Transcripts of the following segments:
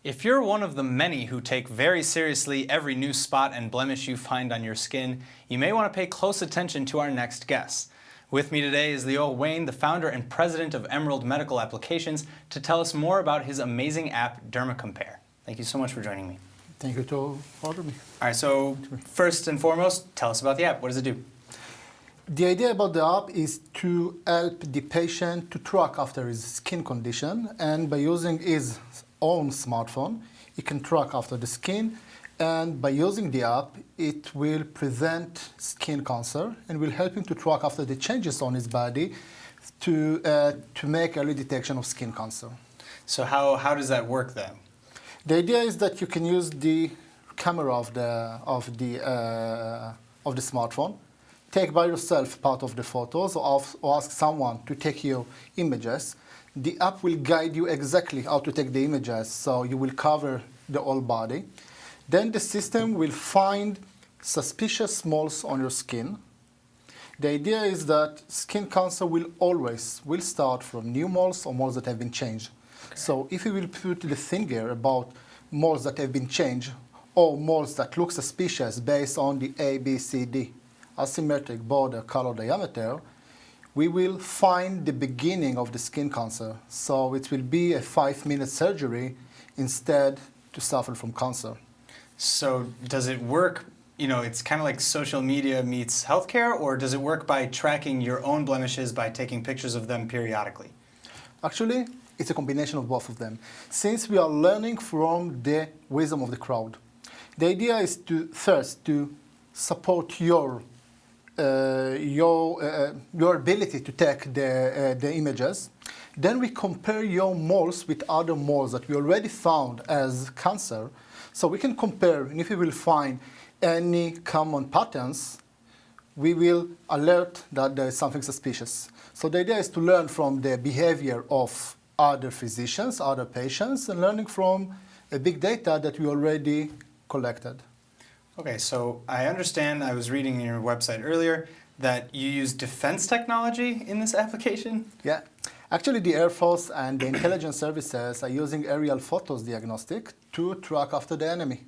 If you're one of the many who take very seriously every new spot and blemish you find on your skin, you may want to pay close attention to our next guest. With me today is Lior Wayn, the founder and president of Emerald Medical Applications, to tell us more about his amazing app, Dermacompare. Thank you so much for joining me. Thank you to order me. All right, so first and foremost, tell us about the app. What does it do? The idea about the app is to help the patient to track after his skin condition, and by using his own smartphone, he can track after the skin, and by using the app, it will prevent skin cancer and will help him to track after the changes on his body to make early detection of skin cancer. So how does that work then? The idea is that you can use the camera of the smartphone, take by yourself part of the photos, or ask someone to take your images. The app will guide you exactly how to take the images, so you will cover the whole body. Then the system will find suspicious moles on your skin. The idea is that skin cancer will start from new moles or moles that have been changed. Okay. So if you will put the finger about moles that have been changed or moles that look suspicious based on the A, B, C, D, asymmetric, border, color, diameter, we will find the beginning of the skin cancer. So it will be a 5-minute surgery instead to suffer from cancer. So does it work, it's kind of like social media meets healthcare, or does it work by tracking your own blemishes by taking pictures of them periodically? Actually, it's a combination of both of them. Since we are learning from the wisdom of the crowd, the idea is to support your ability to take the images. Then we compare your moles with other moles that we already found as cancer. So we can compare, and if we will find any common patterns, we will alert that there is something suspicious. So the idea is to learn from the behavior of other physicians, other patients, and learning from a big data that we already collected. Okay, so I understand, I was reading in your website earlier, that you use defense technology in this application? Yeah. Actually, the Air Force and the intelligence services are using aerial photos diagnostic to track after the enemy.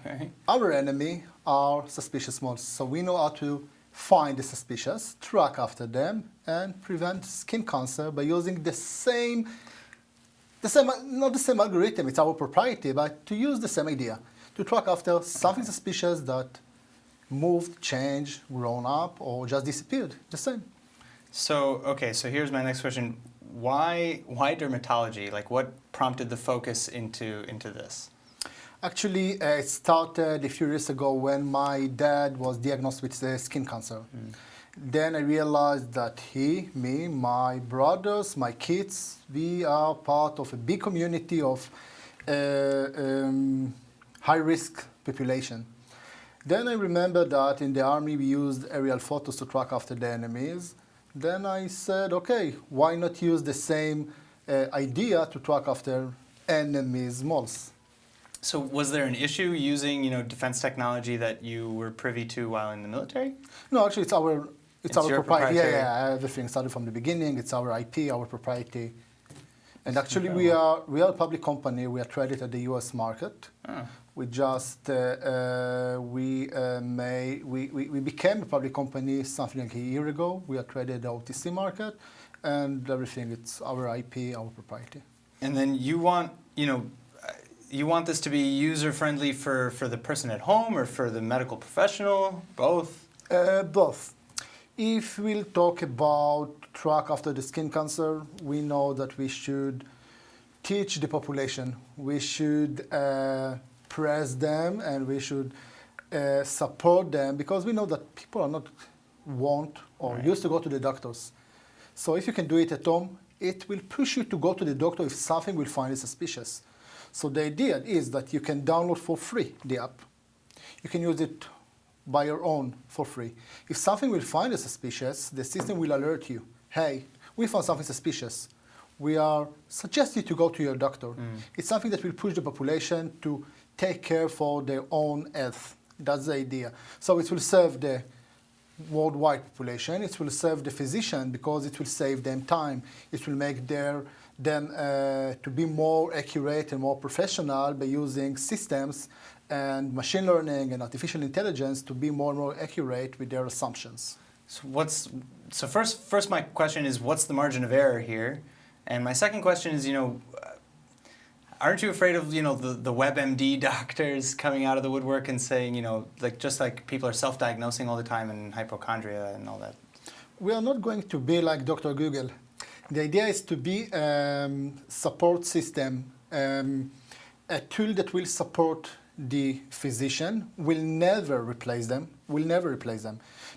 Okay. Our enemy are suspicious moles, so we know how to find the suspicious, track after them, and prevent skin cancer by using not the same algorithm, it's our proprietary, but to use the same idea, to track after something suspicious that moved, changed, grown up, or just disappeared, the same. So here's my next question. Why dermatology? Like, what prompted the focus into this? Actually, it started a few years ago when my dad was diagnosed with skin cancer. Then I realized that me, my brothers, my kids, we are part of a big community of high-risk population. Then I remember that in the army we used aerial photos to track after the enemies. Then I said, okay, why not use the same idea to track after enemies' moles? So was there an issue using, defense technology that you were privy to while in the military? No, actually, it's our proprietary. Yeah, everything started from the beginning. It's our IP, our proprietary. And actually, we are a public company. We are traded at the U.S. market. Oh. We just we became a public company something like a year ago. We are traded at the OTC market, and everything. It's our IP, our proprietary. And then you want this to be user friendly for the person at home or for the medical professional? Both. Both. If we'll talk about track after the skin cancer, we know that we should teach the population. We should press them, and we should support them, because we know that people are not used to go to the doctors. So if you can do it at home, it will push you to go to the doctor if something will find it suspicious. So the idea is that you can download for free the app. You can use it by your own for free. If something will find it suspicious, the system will alert you. Hey, we found something suspicious. We are suggesting to go to your doctor. It's something that will push the population to take care for their own health. That's the idea. So it will serve the worldwide population. It will serve the physician because it will save them time. It will make their then to be more accurate and more professional by using systems and machine learning and artificial intelligence to be more and more accurate with their assumptions. So first my question is, what's the margin of error here? And my second question is, aren't you afraid of, the WebMD doctors coming out of the woodwork and saying, just like people are self-diagnosing all the time and hypochondria and all that? We are not going to be like Dr. Google. The idea is to be support system, a tool that will support the physician, will never replace them,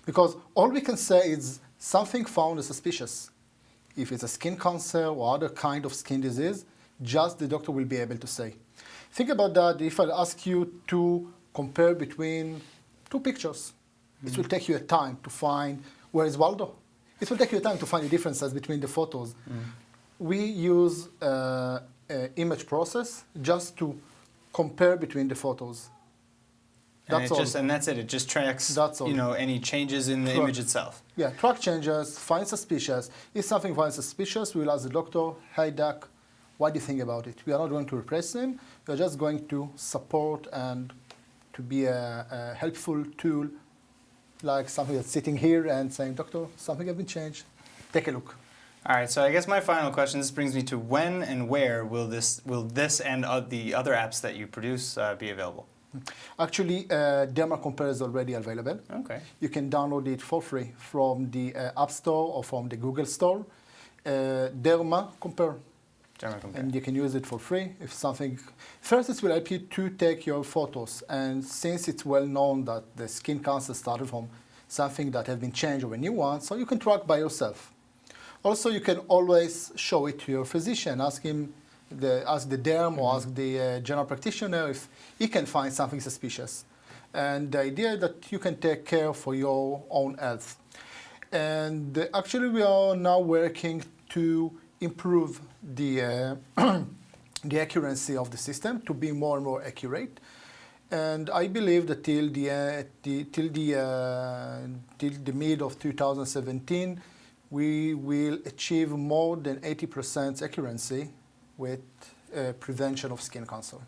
because all we can say is something found is suspicious. If it's a skin cancer or other kind of skin disease, just the doctor will be able to say. Think about that. If I ask you to compare between two pictures, it will take you a time to find where is Waldo. It will take you a time to find the differences between the photos. We use an image process just to compare between the photos. That's all. And that's it. It just tracks, any changes in the image itself. Yeah, track changes, find suspicious. If something finds suspicious, we'll ask the doctor, hey doc, what do you think about it? We are not going to replace them. We are just going to support and to be a helpful tool, like something that's sitting here and saying, doctor, something has been changed. Take a look. All right, so I guess my final question, this brings me to when and where will this and the other apps that you produce be available? Actually, Dermacompare is already available. Okay. You can download it for free from the App Store or from the Google Store. Dermacompare. And you can use it for free. If something, first it will help you to take your photos. And since it's well known that the skin cancer started from something that has been changed or a new one, so you can track by yourself. Also, you can always show it to your physician. Ask the derm or ask the general practitioner if he can find something suspicious. And the idea that you can take care for your own health. And actually, we are now working to improve the accuracy of the system to be more and more accurate. And I believe that till the mid of 2017, we will achieve more than 80% accuracy with prevention of skin cancer.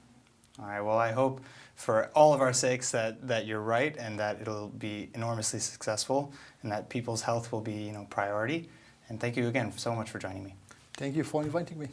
All right, well, I hope for all of our sakes that you're right and that it'll be enormously successful and that people's health will be priority. And thank you again so much for joining me. Thank you for inviting me.